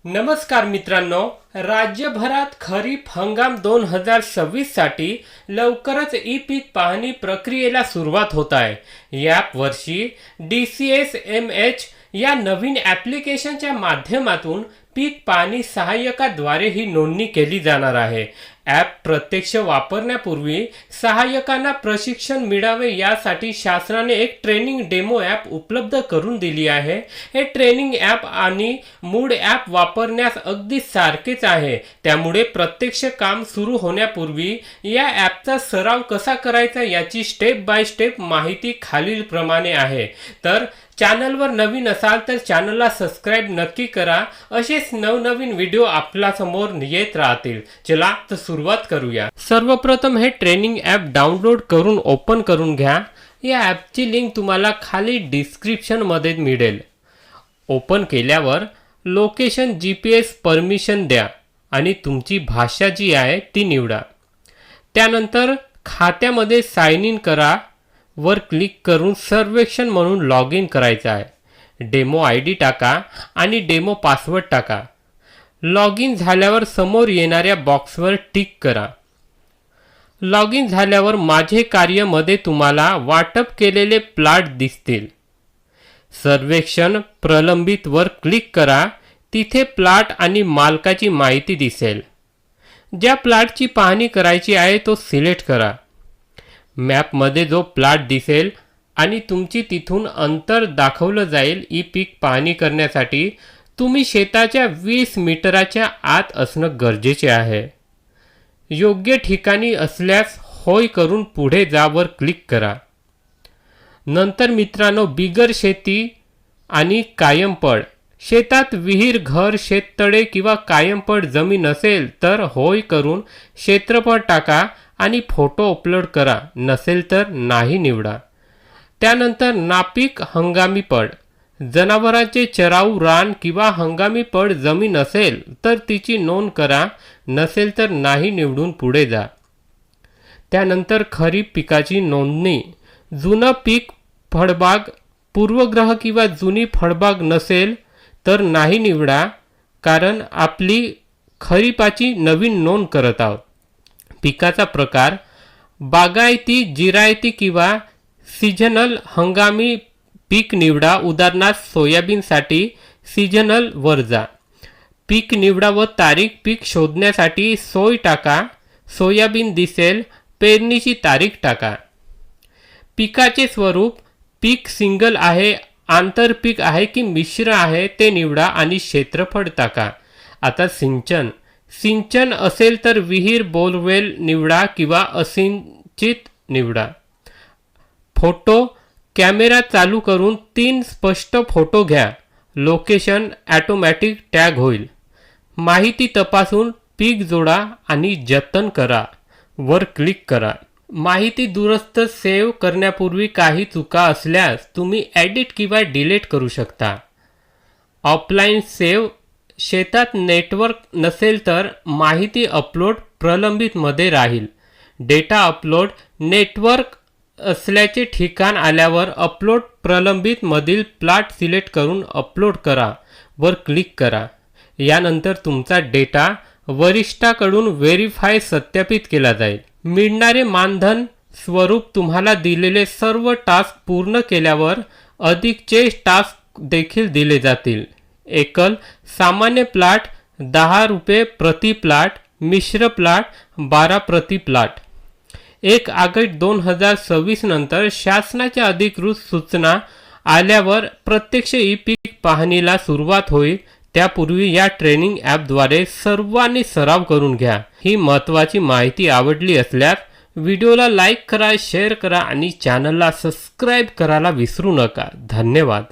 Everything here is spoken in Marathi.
नमस्कार मित्रांनो, राज्यभरात खरीप हंगाम 2026 साठी लवकरच ई पीक पाहणी प्रक्रियेला सुरुवात होत आहे। या वर्षी DCSMH या नवीन ॲप्लिकेशनच्या माध्यमातून पीक पाहणी सहाय्यकाद्वारे ही नोंदणी केली जाणार आहे। ॲप प्रत्यक्ष वापरण्यापूर्वी सहाय्यकांना प्रशिक्षण मिळावे यासाठी शासनाने एक ट्रेनिंग डेमो ॲप उपलब्ध करून दिली आहे। हे ट्रेनिंग ॲप आणि मूळ ॲप वापरण्यास अगदी सारखेच आहे, त्यामुळे प्रत्यक्ष काम सुरू होण्यापूर्वी या ॲपचा सराव कसा करायचा याची स्टेप बाय स्टेप माहिती खालीलप्रमाणे आहे। तर चॅनलवर नवीन असाल तर चॅनलला सबस्क्राइब नक्की करा, असेच नवनवीन व्हिडिओ आपल्या समोर येत राहतील। चला तर सुरुवात करूया। सर्वप्रथम हे ट्रेनिंग ॲप डाउनलोड करून ओपन करून घ्या। या ॲपची लिंक तुम्हाला खाली डिस्क्रिप्शन मध्ये मिळेल। ओपन केल्यावर लोकेशन GPS परमिशन द्या आणि तुमची भाषा जी आहे ती निवडा। त्यानंतर खात्यामध्ये साइन इन करा वर क्लिक करून सर्वेक्षण म्हणून लॉग इन करायचं आहे। डेमो ID टाका आणि डेमो पासवर्ड टाका। लॉग इन झाल्यावर समोर येणाऱ्या बॉक्सवर टिक करा। लॉग इन झाल्यावर माझे कार्य मध्ये तुम्हाला वाटप केलेले प्लॉट दिसतील। सर्वेक्षण प्रलंबित वर क्लिक करा, तिथे प्लॉट आणि मालकाची माहिती दिसेल। ज्या प्लॉटची पाहणी करायची आहे तो सिलेक्ट करा। मॅपमध्ये जो प्लॉट दिसेल आणि तुमची तिथून अंतर दाखवलं जाईल। ई पीक पाहणी करण्यासाठी तुम्ही शेताच्या 20 मीटराच्या आत असणं गरजेचे आहे। योग्य ठिकाणी असल्यास होय करून पुढे जावर क्लिक करा। नंतर मित्रांनो, बिगर शेती आणि कायमपड शेतात विहीर, घर, शेततळे किंवा कायमपड जमीन असेल तर होय करून क्षेत्रफळ टाका आणि फोटो अपलोड करा, नसेल तर नाही निवडा। त्यानंतर नापीक हंगामी पड जनावरांचे चराऊ रान किंवा हंगामी पड जमीन असेल तर तिची नोंद करा, नसेल तर नाही निवडून पुढे जा। त्यानंतर खरीप पिकाची नोंदणी। जुनं पीक फळबाग पूर्वग्रह किंवा जुनी फळबाग नसेल तर नाही निवडा, कारण आपली खरीपाची नवीन नोंद करत आहोत। पिकाचा प्रकार बागायती, जिरायती किंवा सीजनल हंगामी पीक निवडा। उदाहरणार्थ सोयाबीनसाठी सीजनल वर जा। पीक निवडा व तारीख पीक शोधण्यासाठी सोय टाका, सोयाबीन दिसेल। पेरणीची तारीख टाका। पिकाचे स्वरूप पीक सिंगल आहे, आंतरपीक आहे की मिश्र आहे ते निवडा आणि क्षेत्रफळ टाका। आता सिंचन असेल तर विहीर, बोरवेल निवडा किंवा असिंचित निवडा। फोटो कॅमेरा चालू करून 3 स्पष्ट फोटो घ्या। लोकेशन ऑटोमॅटिक टॅग होईल। माहिती तपासून पीक जोडा आणि जतन करा वर क्लिक करा। माहिती दुरुस्त सेव्ह करण्यापूर्वी काही चुका असल्यास तुम्ही एडिट किंवा डिलीट करू शकता। ऑफलाईन सेव्ह शेतात नेटवर्क नसेल तर माहिती अपलोड प्रलंबित मध्ये राहील। डेटा अपलोड नेटवर्क असल्याचे ठिकाण आल्यावर अपलोड प्रलंबित मधील प्लॉट सिलेक्ट करून अपलोड करा वर क्लिक करा। यानंतर तुमचा डेटा वरिष्ठाकडून व्हेरीफाय सत्यापित केला जाईल। मिळणारे मानधन स्वरूप तुम्हाला दिलेले सर्व टास्क पूर्ण केल्यावर अधिकचे टास्क देखील दिले जातील। एकल सामान्य प्लॉट 10 रुपये प्रति प्लॉट, मिश्र प्लॉट 12 प्रति प्लॉट। 1 ऑगस्ट 2026 नंतर शासनाच्या अधिकृत सूचना आल्यावर प्रत्यक्ष ई पीक पाहणीला सुरुवात होईल। त्यापूर्वी या ट्रेनिंग ॲपद्वारे सर्वांनी सराव करून घ्या। ही महत्त्वाची माहिती आवडली असल्यास व्हिडिओला लाईक करा, शेअर करा आणि चॅनलला सबस्क्राइब करायला विसरू नका। धन्यवाद।